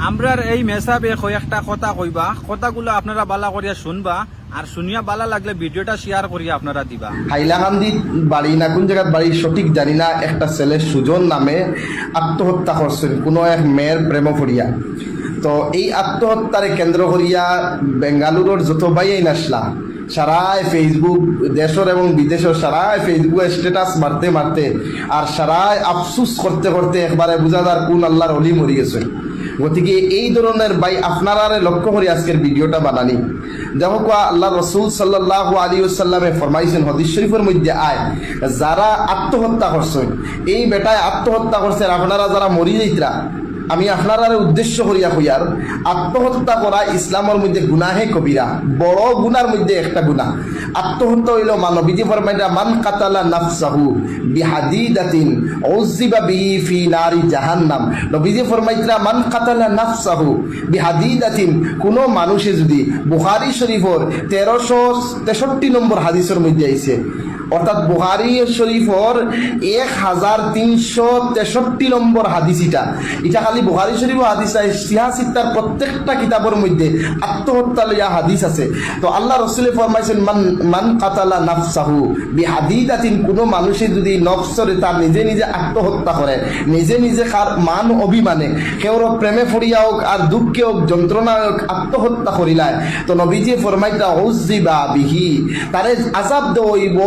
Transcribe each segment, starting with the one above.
আমরার এই মেসাবে কয়েকটা কথা কইবা, কথাগুলো আপনারা বালা করিয়া শুনবা, আর শুনিয়া বালা লাগলে ভিডিওটা শেয়ার করিয়া আপনারা দিবা। হাইলাকান্দি বাড়ি না কোন জায়গার বাড়ি সঠিক জানি না, একটা ছেলে সুজন নামে আত্মহত্যা করছেন কোনো এক মেয়ের প্রেম করিয়া। তো এই আত্মহত্যারে কেন্দ্র করিয়া বেঙ্গালুরুর যত বাইয়াই নাসলা সারায় ফেসবুক, দেশের এবং বিদেশের সারায় ফেসবুকে স্ট্যাটাস মারতে মারতে আর সারায় আফসুস করতে করতে একবারে বুঝাদার কোন আল্লাহর অলি মরি গেছে। গতিকে এই ধরনের ভাই আপনারা লক্ষ্য করে আজকের ভিডিওটা বানানি। দেখো আল্লাহ রসুল সাল্লাল্লাহু আলাইহি ওয়াসাল্লামে ফরমাইছেন হাদিস শরীফের মধ্যে আয়, যারা আত্মহত্যা করছেন, এই বেটায় আত্মহত্যা করছেন, আপনারা যারা মরি যাইতরা, আমি আপনারা উদ্দেশ্য করিয়া কইয়ার, আত্মহত্যা করা ইসলামের মধ্যে গুনাহে কবিরা, বড় গুনার মধ্যে একটা গুনাহ। আত্মহত্যা হইল নবীজি ফরমাইতা মান কাতালা নাফসাহু বিহাদিদাতিন উযিবা বিহি ফি নারি জাহান্নাম। নবীজি ফরমাইতা মান কাতালা নাফসাহু বিহাদিদাতিন, কোন মানুষে যদি, বুখারী শরীফের 1363 নম্বর হাদিসের মধ্যে আইছে, অর্থাৎ বুখারী শরীফের 1363 নম্বর হাদিস। এটা খালি বুখারী শরীফের হাদিস নাই, সিহাসিত্তার প্রত্যেকটা কিতাবের মধ্যে আত্মহত্যা লইয়া হাদিস আছে। তো আল্লাহ রাসূল ফরমাইছেন মান কাতালা নাফসাহু বিহাদিদাতিন, কোনো মানুষে যদি নফসরে তার নিজে নিজে আত্মহত্যা করে, নিজে নিজে কার মান অভিমানে কেউর প্রেমে পড়িয়া হোক আর দুঃখে হোক যন্ত্রণা হোক আত্মহত্যা করিলায়, তো নবীজি ফরমাইতা উযিবা বিহি, তারে আযাব দেওয়া হইব,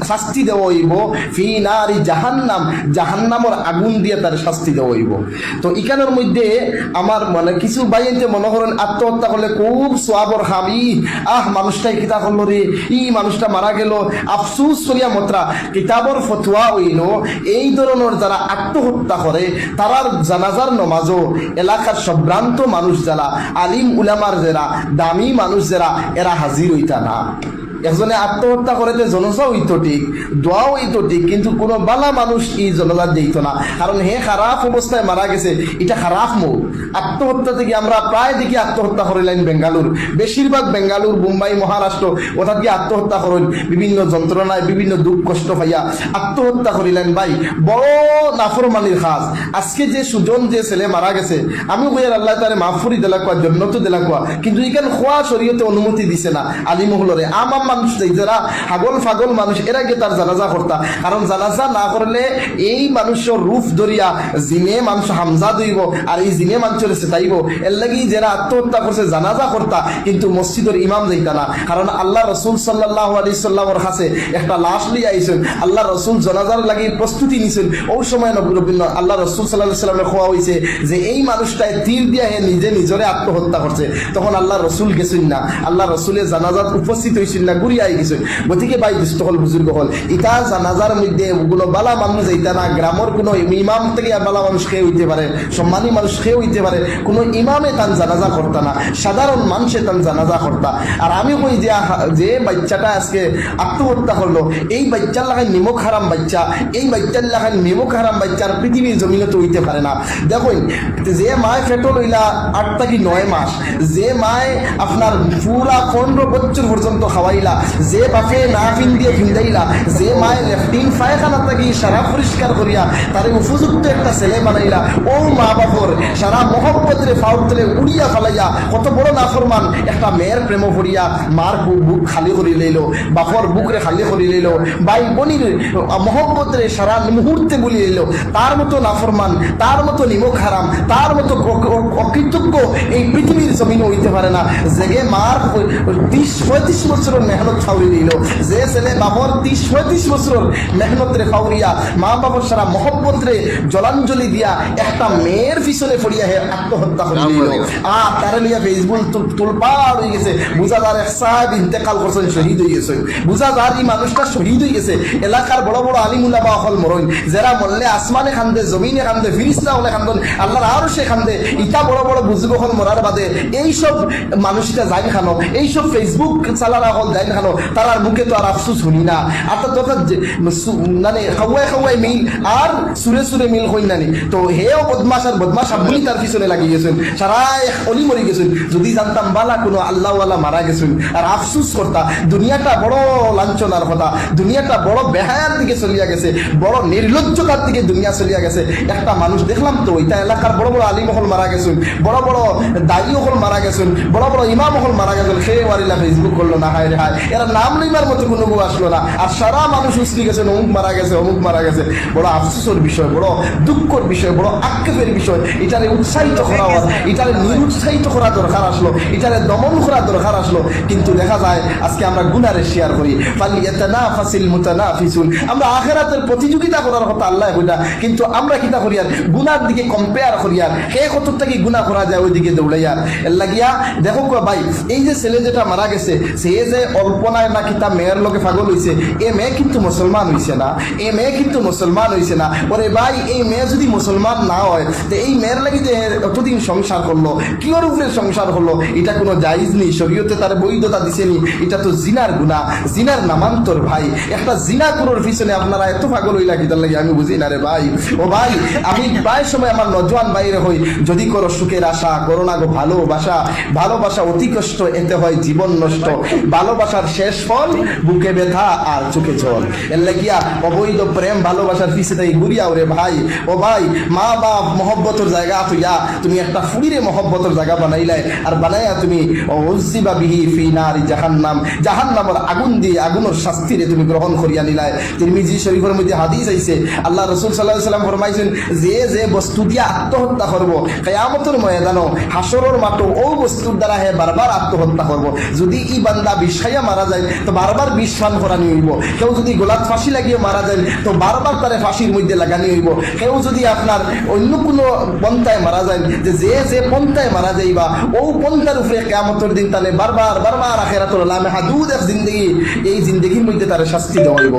শাস্তি দেওয়া হইব ফি নারি জাহান্নাম, জাহান্নামের আগুন দিয়ে তার শাস্তি দেওয়া হইব। তো ইকানের মধ্যে আমার মানে কিছু বাইনতে মনে করেন আত্মহত্যা করলে খুব সোয়াবর খাবি, মানুষটাই কিতা করলো রে, ই মানুষটা মারা গেল, আফসুস করিয়া মত্রা। কিতাবর ফতোয়া হইল এই ধরনের যারা আত্মহত্যা করে তারার জানাজার নমাজও এলাকার সম্ভ্রান্ত মানুষ যারা, আলিম উলামার যারা, দামি মানুষ যারা, এরা হাজির হইতা না। একজনে আত্মহত্যা করেতে জনসা হইতো ঠিক, দোয়াও হইতো ঠিক, কিন্তু কোনো বালা মানুষ এই জনজাত দিত না, কারণ হে খারাপ অবস্থায় মারা গেছে, এটা খারাপ মৌত। আত্মহত্যা থেকে আমরা প্রায় দেখি আত্মহত্যা করিলেন বেঙ্গালুর, বেশিরভাগ বেঙ্গালুর, মুম্বাই, মহারাষ্ট্র, ওঠাত গিয়ে আত্মহত্যা করেন বিভিন্ন যন্ত্রণায়, বিভিন্ন দুঃখ কষ্ট পাইয়া আত্মহত্যা করিলেন। ভাই বড় নাফরমানির খাস। আজকে যে সুজন যে ছেলে মারা গেছে, আমি কইয়ার আল্লাহ তারে মাফুরি দিলা কোয়া, জন্নত দিলা কোয়া, কিন্তু এখানে খোয়া শরীয়তে অনুমতি দিছে না আলিমহলরে। আমার মানুষ যারা হাগল ফাগল মানুষ, এরা গিয়ে তার জানাজা করতা, কারণ জানাজা না করলে এই মানুষের রূপ ধরিয়া জিনে মানুষ হামজা দইব আর এই জিনে মানুষের সেটাইব। এর লাগি যারা আত্মহত্যা করছে জানাজা করতা, কিন্তু মসজিদের ইমাম যাইতা না, কারণ আল্লাহ রসুল সাল্লাল্লাহু আলাইহি সাল্লামের কাছে একটা লাশ লিয়ে আইছেন, আল্লাহ রসুল জানাজার লাগি প্রস্তুতি নিছেন। ওই সময় আল্লাহ রসুল সাল্লাল্লাহু আলাইহি সাল্লামের খোয়া হয়েছে যে এই মানুষটায় তীর দিয়া হে নিজে নিজরে আত্মহত্যা করছে, তখন আল্লাহ রসুল গেছেন না, আল্লাহ রসুলের জানাজাত উপস্থিত হয়েছেন না, ঘুরিয়ে আই গেছেন। গতিকে ভাই দুষ্ট হল, বুজুর্গ হল, ইটা জানাজার মধ্যে কোনো বালা মানুষ যাইতা না, গ্রামের কোনো ইমাম থেকে বালা মানুষ খেয়ে হইতে পারে, সম্মানী মানুষ খেয়ে হইতে পারে, কোনো ইমামে তান জানাজা করতা না, সাধারণ মানুষে তান জানাজা করতা। আর আমি কই যে বাচ্চাটা আজকে আত্মহত্যা করলো, এই বাচ্চার লাগাই নিমক হারাম বাচ্চা, এই বাচ্চার লাগাই নিমক হারাম বাচ্চার পৃথিবীর জমিনে তো হইতে পারে না। দেখুন, যে মায় ফেটো লইলা 8 থেকে 9 মাস, যে মায় আপনার পুরা 15 বছর পর্যন্ত খাওয়াইলা, যে বাপে না ফিন দিয়ে ফিন্দাইলা, যে মায়ের লেফটিন পায়খানা থাকি সারা পরিষ্কার করিয়া তারে উপযুক্ত একটা ছেলে বানাইলা, ও মা বাপর সারা মহব্বতরে ফাউতলে উড়িয়া ফেলাইয়া কত বড় নাফরমান একটা মেয়ের প্রেম ভরিয়া মার বুক খালি করি লইল, বাপর বুকরে খালি করি লইল, ভাই বোনির মহব্বতরে সারা মুহূর্তে বলি লইল। তার মতো নাফরমান, তার মতো নিমক হারাম, তার মতো অকৃতজ্ঞ এই পৃথিবীর জমিনে হইতে পারে না। জেগে মার 30-35 বছরের মেহনত ফাউরি দিল, যে ছেলে বাবর 30-35 বছর মেহনত রে ফাউরিয়া মা বাবার সারা মহব্বত রে জলাঞ্জলি দিয়া একটা মেয়ের পিছনে পড়িয়া হে আত্মহত্যা করে দিল। তারা লিয়া ফেসবুক তুলপাড় হয়ে গেছে, বুঝা যার এক সাহেব ইন্তেকাল করছেন, শহীদ হয়ে গেছে, বুঝা যার এই মানুষটা শহীদ হয়ে গেছে। এলাকার বড় বড় আলিমুল্লাহ বা হল মরণ, যারা মরলে আসমানে খান্দে, জমিনে খান্দে, ফিরিস্তা হলে খান্দন, আল্লাহর আরো সে খান্দে, ইটা বড় বড় বুজুর্গ হল মরার বাদে এইসব মানুষটা যাই খানো, এইসব ফেসবুক চালারা হল যাই লাইন খানো তারার মুখে তো আর আফসুস শুনি না আর তো তোর মানে খাওয়াই মিল আর সুরে সুরে মিল হই নানি তো হেও বদমাস আর বদমাস আপনি তার পিছনে লাগিয়ে গেছেন সারা অলি মরি গেছেন যদি জানতাম বালা কোনো আল্লাহওয়ালা মারা গেছেন আর আফসুস করতা দুনিয়াটা বড় লাঞ্ছনার কথা দুনিয়াটা বড় বেহায়ার দিকে চলিয়া গেছে বড় নির্লজ্জতার দিকে দুনিয়া চলিয়া গেছে একটা মানুষ দেখলাম তো ওইটা এলাকার বড় বড় আলিম হল মারা গেছেন বড় বড় দায়ী হল মারা গেছেন বড় বড় ইমাম হল মারা গেছেন সে ওয়ারিলা ফেসবুক করলো না হায় রে হায় এরা নাম লইবার মতো কোনো বউ আসলো না আর সারা মানুষ উসলি গেছেন অমুক মারা গেছে বড় আফসোসের বিষয় বড় দুঃখের বিষয় বড় আক্ষেপের বিষয় এটারে উৎসাহিত করা এটারে নিরুৎসাহিত করা দরকার আসলো এটারে দমন করা দরকার আসলো কিন্তু দেখা যায় আজকে আমরা গুনারে শেয়ার করি ফালিয়াতানাফাসিল মুতানাফিসুন আমরা আখিরাতের প্রতিযোগিতা করার কথা আল্লাহ কইরা কিন্তু আমরা কিতা করি আর গুনার দিকে কম্পেয়ার করি আর কে কতটা কি গুনাহ করা যায় ওই দিকে দৌড়াই আর এর লাগিয়া দেখো ভাই এই যে ছেলে যেটা মারা গেছে সে যে অল্পনায় না কিতা মেয়ের লোকে পাগল হইছে এ মেয়ে কিন্তু মুসলমান হইছে না এ মেয়ে কিন্তু মুসলমান হইছে না ওরে ভাই এই মেয়ে যদি মুসলমান না হয় তো এই মেয়ের লাগি যে এতদিন সংসার করলো কিওর উপরে সংসার হলো এটা কোনো জায়েজ নেই শরীয়তে তার বৈধতা দিছেনি এটা তো জিনার গুনাহ জিনার নামান্তর ভাই একটা জিনা করার পিছনে আপনারা এত পাগল হইলা কিতার লাগি আমি বুঝি না রে ভাই ও ভাই আমি প্রায় সময় আমার নজওয়ান বাইরে হই যদি করো সুখের আশা করো না গো ভালোবাসা অতি কষ্ট এতে হয় জীবন নষ্ট ভালোবাসার শেষ ফল বুকে ব্যথা আর চোখে জল এর লাগিয়া অবৈধ প্রেম ভালোবাসার পিছনে ঘুরিয়া ওরে ভাই ও ভাই মা বাপ মহব্বতের জায়গা তুইয়া তুমি একটা ফুড়িরে মহব্বতের জায়গা বানাইলাই আর বানাইয়া তুমি উযিবা বিহি ফি নারি জাহান্নামের আগুন দিয়ে আগুনের শাস্তিরে তুমি গ্রহণ করিয়া নিলাই তিরমিজি শরীফের মধ্যে হাদিস আইছে আল্লাহ রাসূল সাল্লাল্লাহু আলাইহি ওয়াসাল্লাম ফরমাইছেন যে বস্তু দিয়া আত্মহত্যা করব কিয়ামতের ময়দানে হাসরের মাঠে ও বস্তুর দ্বারা হে বারবার আত্মহত্যা করব যদি ই বান্দা বিষ খাইয়া মারা যায় তো বারবার বিষ পান করানি হইব কেউ যদি গোলাত ফাঁসি লাগিয়ে মারা যায় তো বারবার তারে ফাঁসির মধ্যে লাগানি হইব কেউ যদি আপনার অন্য কোনো পন্থায় মারা যায় যে পন্থায় মারা যাইবা ও পন্থার উপরে কিয়ামতের দিন তাহলে বারবার আখিরাতুল লামে হাদুদ এক জিন্দেগি এই জিন্দেগির মধ্যে তারে শাস্তি দেওয়া হইব